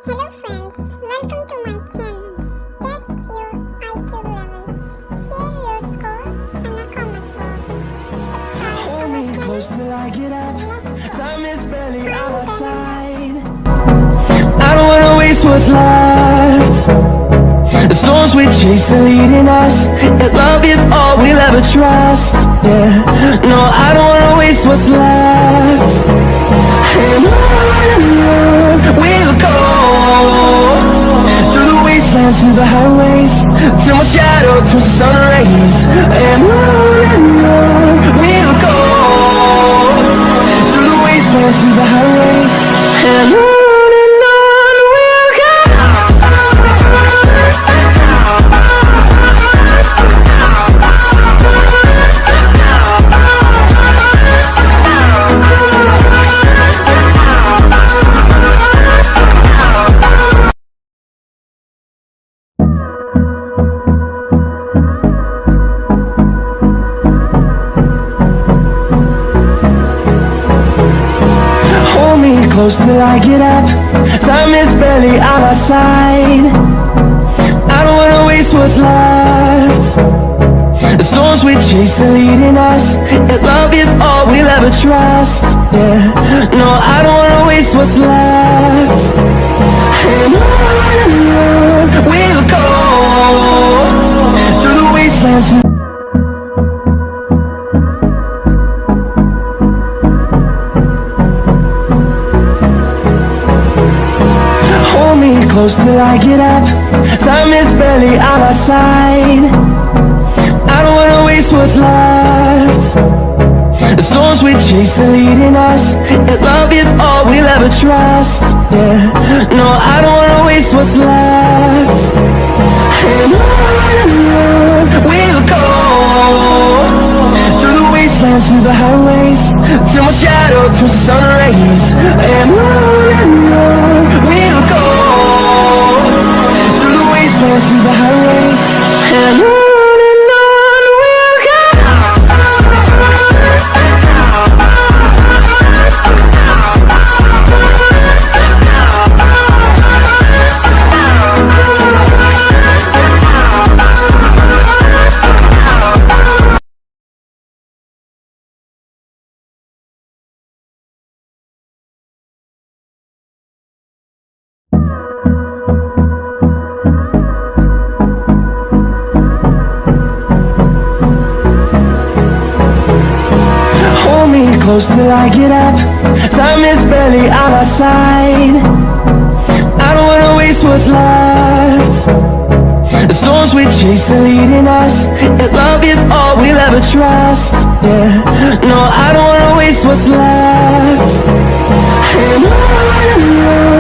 Hello friends, welcome to my channel. Test your IQ level. Share your score in the comment box. Subscribe to Hold our me channel. close till I get up. Let's go. Time is barely on our side. I don't wanna waste what's left. The storms we chase are leading us, and love is all we'll ever trust. Yeah, no, I don't wanna waste what's left. And on we'll go, through the wastelands, through the highways, till my shadow turns to sun rays. And on we'll go, through the wastelands, through the highways, and on we'll go. Hold me close till I get up. Time is barely on our side. I don't wanna waste what's left. The storms we chase are leading us, and love is all we'll ever trust. Yeah, no, I don't wanna waste what's left. And on we'll go, through the wastelands. Hold me close till I get up. Time is barely on our side. I don't wanna waste what's left. The storms we chase are leading us, and love is all we'll ever trust. Yeah, no, I don't wanna waste what's left. And on we'll go, through the wastelands, through the highways, till my shadow turns to sun rays. And on we'll go, through the wastelands, through the highways, and on we'll go. Hold me close till I get up. Time is barely on our side. I don't wanna waste what's left. The storms we chase are leading us, and love is all we'll ever trust. Yeah, no, I don't wanna waste what's left. And on